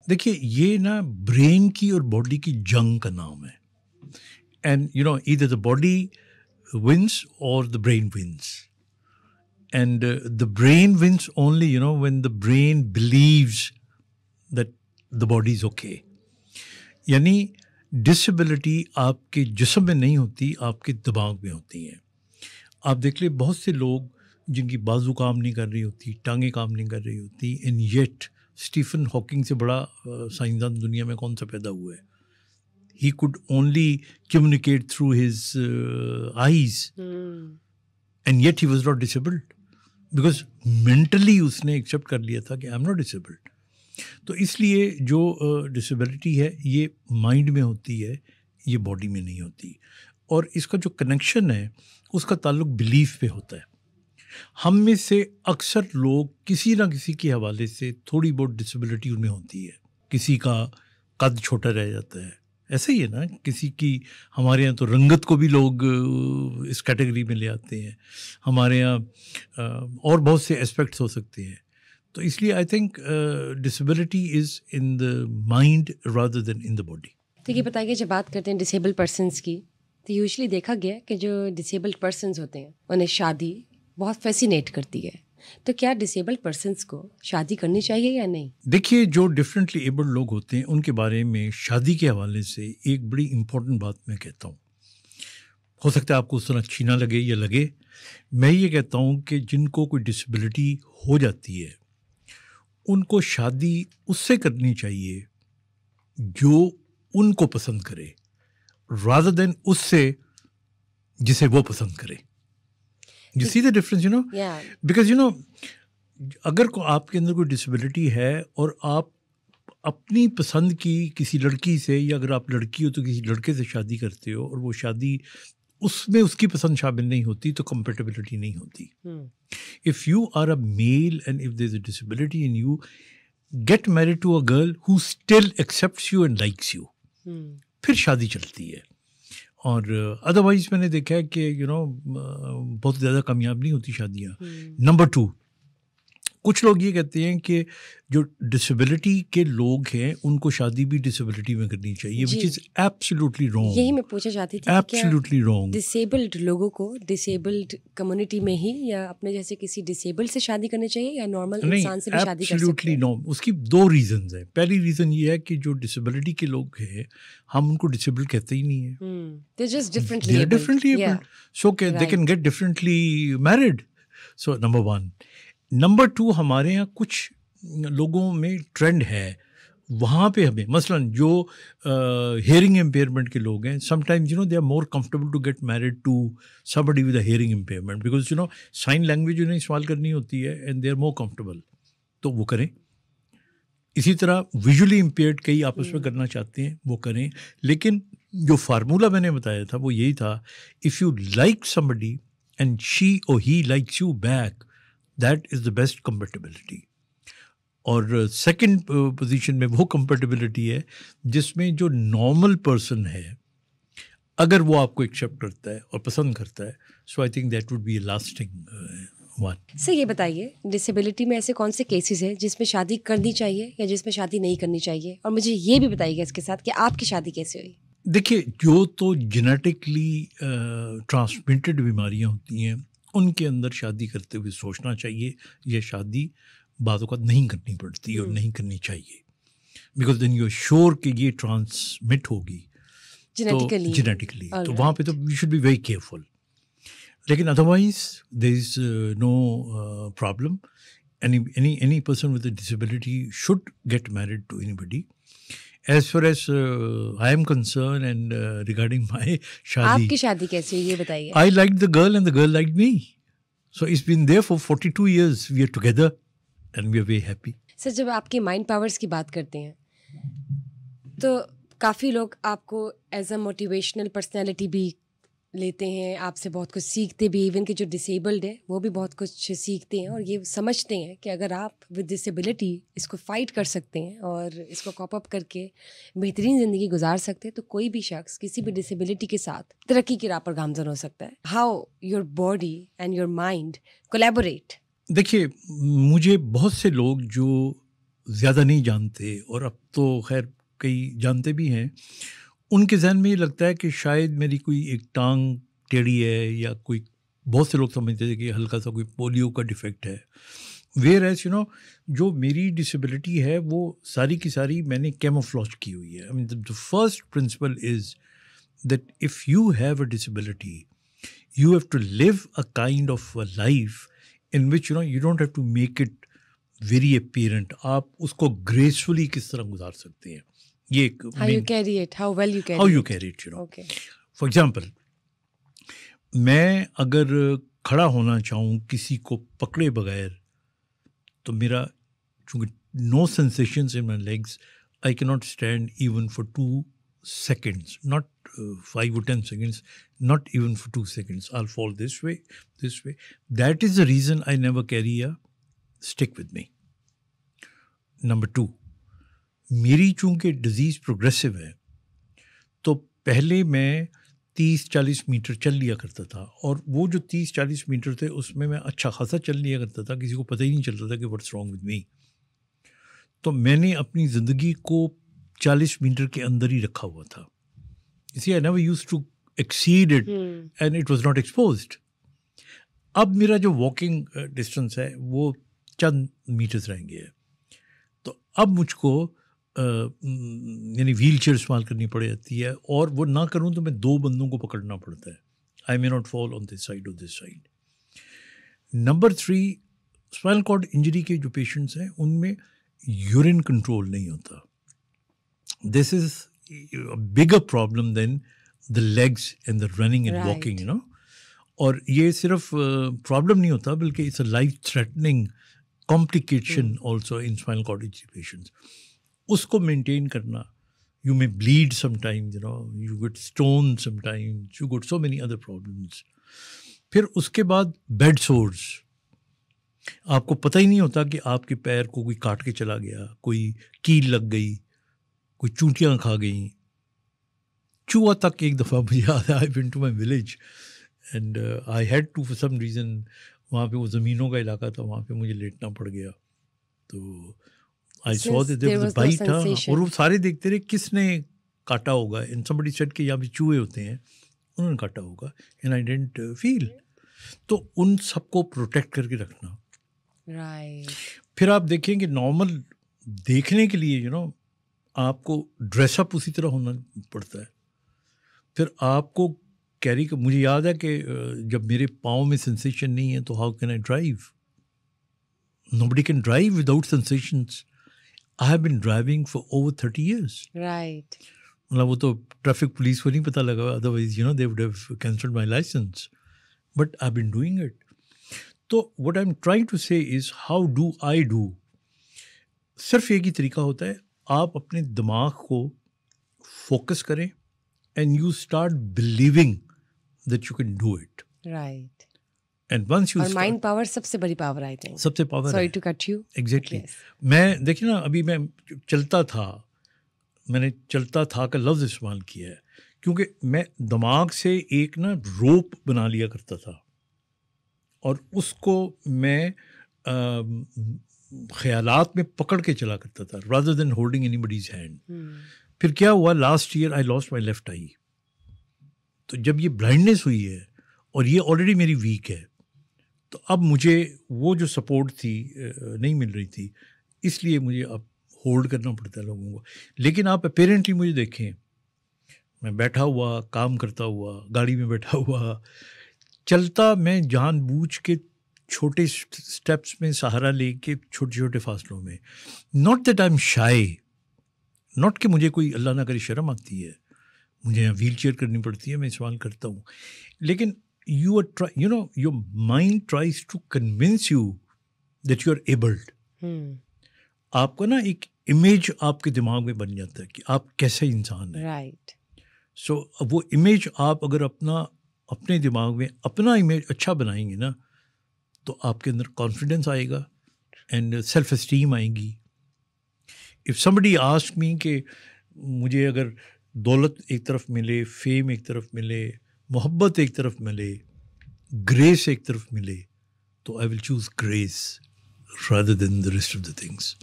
देखिए ये ना ब्रेन की और बॉडी की जंग का नाम है, and you know either the body wins or the brain wins, and the brain wins only you know when the brain believes that the body is okay. यानी डिसेबिलिटी आपके जिस्म में नहीं होती, आपके दिमाग में होती है। आप देख ले बहुत से लोग जिनकी बाजू काम नहीं कर रही होती, टांगें काम नहीं कर रही होती, एंड येट स्टीफन हॉकिंग से बड़ा साइंसदान दुनिया में कौन सा पैदा हुआ है? He could only communicate through his eyes, and yet he was not disabled because mentally उसने एक्सेप्ट कर लिया था कि आई एम नॉट डिसेबल्ड। तो इसलिए जो डिसेबिलिटी है ये माइंड में होती है, ये बॉडी में नहीं होती। और इसका जो कनेक्शन है उसका ताल्लुक बिलीफ पे होता है। हम में से अक्सर लोग किसी ना किसी के हवाले से थोड़ी बहुत डिसेबिलिटी उनमें होती है। किसी का कद छोटा रह जाता है, ऐसे ही है ना, किसी की, हमारे यहाँ तो रंगत को भी लोग इस कैटेगरी में ले आते हैं। हमारे यहाँ और बहुत से एस्पेक्ट्स हो सकते हैं। तो इसलिए I think disability is in the mind rather then in the body. तो ये बताइए, जब बात करते हैं डिसेबल्ड पर्सनस की, तो यूजुअली देखा गया है कि जो डिसेबल्ड पर्सनस होते हैं उन्हें शादी बहुत फैसिनेट करती है। तो क्या डिसेबल्ड पर्सनस को शादी करनी चाहिए या नहीं? देखिए जो डिफरेंटली एबल्ड लोग होते हैं उनके बारे में शादी के हवाले से एक बड़ी इम्पोर्टेंट बात मैं कहता हूँ। हो सकता है आपको उस तरह अच्छी ना लगे या लगे, मैं ये कहता हूँ कि जिनको कोई डिसेबिलिटी हो जाती है उनको शादी उससे करनी चाहिए जो उनको पसंद करे, रादर देन उससे जिसे वो पसंद करे। You see the difference, you know, because you no अगर आपके अंदर कोई डिसेबिलिटी है और आप अपनी पसंद की किसी लड़की से, या अगर आप लड़की हो तो किसी लड़के से शादी करते हो और वो शादी उसमें उसकी पसंद शामिल नहीं होती, तो कंपेटेबिलिटी नहीं होती। If you are a male and if there is a disability in you, get married to a girl who still accepts you and likes you, फिर शादी चलती है। और अदरवाइज मैंने देखा है कि यू नो बहुत ज़्यादा कामयाब नहीं होती शादियाँ। नंबर 2, कुछ लोग ये कहते हैं कि जो डिसेबिलिटी के लोग हैं उनको शादी भी डिसेबिलिटी में करनी चाहिए, विच इज़ एब्सोल्युटली रॉन्ग। यही मैं पूछना चाहती थी, एब्सोल्युटली रॉन्ग। डिसेबल्ड लोगों को डिसेबल्ड कम्युनिटी में ही या अपने जैसे किसी डिसेबल्ड से शादी करनी चाहिए या नॉर्मल इंसान से भी शादी कर सकते हैं? Absolutely no. उसकी 2 रीजंस हैं। पहली रीज़न ये है कि जो डिसेबिलिटी के लोग हैं हम उनको डिसेबल्ड कहते ही नहीं है। They're just differently abled. So they can get differently married. So number 1. Number 2, हमारे यहाँ कुछ लोगों में ट्रेंड है, वहाँ पे हमें मसलन जो हेयरिंग इम्पेयरमेंट के लोग हैं, sometimes you know they are more comfortable to get married to somebody with a hearing impairment, because you know sign language उन्हें इस्तेमाल करनी होती है and they are more comfortable, तो वो करें। इसी तरह विजुअली इम्पेयर्ड कई आपस में करना चाहते हैं, वो करें। लेकिन जो फार्मूला मैंने बताया था वो यही था, if you like somebody and she or he likes you back, that is the best compatibility. और सेकंड पोजीशन में वो कंपेटेबिलिटी है जिसमें जो नॉर्मल पर्सन है अगर वो आपको एक्सेप्ट करता है और पसंद करता है, so I think that would be a lasting one. Sir ये बताइए, डिसेबिलिटी में ऐसे कौन से केसेस हैं जिसमें शादी करनी चाहिए या जिसमें शादी नहीं करनी चाहिए? और मुझे ये भी बताइएगा इसके साथ कि आपकी शादी कैसे हुई? देखिए जो तो जेनेटिकली ट्रांसमिटेड बीमारियां होती हैं उनके अंदर शादी करते हुए सोचना चाहिए, यह शादी बातों का नहीं करनी पड़ती और नहीं करनी चाहिए, because then you are sure कि ये ट्रांसमिट होगी जेनेटिकली, तो वहाँ पे तो you should be very careful. लेकिन otherwise there is no problem. any person with a disability should get married to anybody. As far as I am concerned and regarding my शादी, आपकी शादी कैसी हुई ये बताइए? I liked the girl and the girl liked me. So it's been there for 42 years. We are together and we are very happy. Sir जब आपके mind powers की बात करते हैं तो काफ़ी लोग आपको एज अ मोटिवेशनल पर्सनैलिटी भी लेते हैं, आपसे बहुत कुछ सीखते भी। इवन कि जो डिसेबल्ड है वो भी बहुत कुछ सीखते हैं और ये समझते हैं कि अगर आप विद डिसेबिलिटी इसको फाइट कर सकते हैं और इसको कॉप अप करके बेहतरीन ज़िंदगी गुजार सकते हैं, तो कोई भी शख्स किसी भी डिसेबिलिटी के साथ तरक्की की राह पर गामज़न हो सकता है। How your body and your mind collaborate? देखिए मुझे बहुत से लोग जो ज़्यादा नहीं जानते, और अब तो खैर कई जानते भी हैं, उनके जहन में ये लगता है कि शायद मेरी कोई एक टांग टेढ़ी है, या कोई, बहुत से लोग समझते थे कि हल्का सा कोई पोलियो का डिफेक्ट है। वेयर एज जो मेरी डिसेबिलिटी है वो सारी की सारी मैंने कैमोफ्लॉज की हुई है। I mean the first principle is that if you have a disability, you have to live a kind of a life in which you don't have to make it very apparent. आप उसको gracefully किस तरह गुजार सकते हैं, ये एक how you carry it, how well you carry how it. you carry it, Okay. For example, मैं अगर खड़ा होना चाहूँ किसी को पकड़े बगैर, तो मेरा चूँकि no sensations in my legs, I cannot stand even for 2 seconds, not 5 or 10 seconds, not even for 2 seconds. I'll fall this way, this way. That is the reason I never carry a stick with me. Number 2, मेरी चूँकि disease progressive है, तो पहले मैं 30-40 metre चल लिया करता था, और वो जो 30-40 मीटर थे उसमें मैं अच्छा खासा चल लिया करता था, किसी को पता ही नहीं चलता था कि व्हाट्स रॉन्ग विद मी। तो मैंने अपनी ज़िंदगी को 40 मीटर के अंदर ही रखा हुआ था। You see, I never used to exceed it, and it was not exposed. अब मेरा जो वॉकिंग डिस्टेंस है वो चंद मीटर्स रह गया है, तो अब मुझको यानी व्हील चेयर इस्तेमाल करनी पड़ जाती है, और वो ना करूँ तो मैं 2 बंदों को पकड़ना पड़ता है। I may not fall on this side or this side. Number 3, spinal cord injury के जो पेशेंट्स हैं उनमें यूरिन कंट्रोल नहीं होता। This is a bigger problem than the legs and the running and Right. walking, और ये सिर्फ problem नहीं होता, बल्कि it's a life threatening complication also in spinal cord injury patients. उसको मेंटेन करना, you may bleed sometimes, you get stone sometimes, you get so many other problems. फिर उसके बाद बेड सोर्स, आपको पता ही नहीं होता कि आपके पैर को कोई काट के चला गया, कोई कील लग गई, कोई चूंटियाँ खा गई, चूहा तक एक दफ़ा मुझे याद है, I went to my village and I had to for some reason, वहाँ पे वो ज़मीनों का इलाका था, वहाँ पे मुझे लेटना पड़ गया, तो I saw that there was a bite, और वो सारे देखते रहे किसने काटा होगा, एंड समबडी सेड कि यहाँ पे चूहे होते हैं, उन्होंने काटा होगा, एंड आई डिडंट फील। तो उन सबको प्रोटेक्ट करके रखना। राइट। फिर आप देखें कि नॉर्मल देखने के लिए आपको ड्रेसअप उसी तरह होना पड़ता है। फिर आपको कैरी, मुझे याद है कि जब मेरे पाँव में सेंसेशन नहीं है तो how can I drive? Nobody can drive without sensations. I have been driving for over 30 years. Right. मतलब वो तो ट्रैफिक पुलिस को नहीं पता लगा, otherwise they would have cancelled my licence, but I have been doing it. तो what I am trying to say is how do I do. सिर्फ एक ही तरीका होता है, आप अपने दिमाग को फोकस करें and you start believing that you can do it. Right. And once you, और माइंड पावर सबसे बड़ी पावर, आई थिंक सबसे power, sorry to cut you. Exactly. मैं देखिए ना, अभी मैं चलता था, मैंने चलता था का लफ्ज़ इस्तेमाल किया है, क्योंकि मैं दिमाग से एक रोप बना लिया करता था, और उसको मैं ख्यालात में पकड़ के चला करता था, rather than holding anybody's hand. फिर क्या हुआ, last year I lost my left eye. तो जब ये ब्लाइंडनेस हुई है और ये ऑलरेडी मेरी वीक है, तो अब मुझे वो जो सपोर्ट थी नहीं मिल रही थी, इसलिए मुझे अब होल्ड करना पड़ता है लोगों को। लेकिन आप अपेरेंटली मुझे देखें, मैं बैठा हुआ, काम करता हुआ, गाड़ी में बैठा हुआ, चलता, मैं जानबूझ के छोटे स्टेप्स में सहारा लेके, छोटे छोटे फासलों में। नॉट दैट आई एम शाई, नॉट कि मुझे कोई अल्लाह ना करे शर्म आती है, मुझे यहाँ व्हील चेयर करनी पड़ती है, मैं इस्तेमाल करता हूँ, लेकिन you are your mind tries to convince you that you are abled. आपको एक इमेज आपके दिमाग में बन जाता है कि आप कैसे इंसान हैं। राइट। सो वो इमेज आप अगर अपने दिमाग में अपना इमेज अच्छा बनाएंगे ना, तो आपके अंदर कॉन्फिडेंस आएगा एंड सेल्फ एस्टीम आएगी। इफ़ समबडी आस्क मी कि मुझे अगर दौलत एक तरफ मिले, फेम एक तरफ मिले, मोहब्बत एक तरफ मिले, ग्रेस एक तरफ मिले, तो I will choose grace rather than the rest of the things.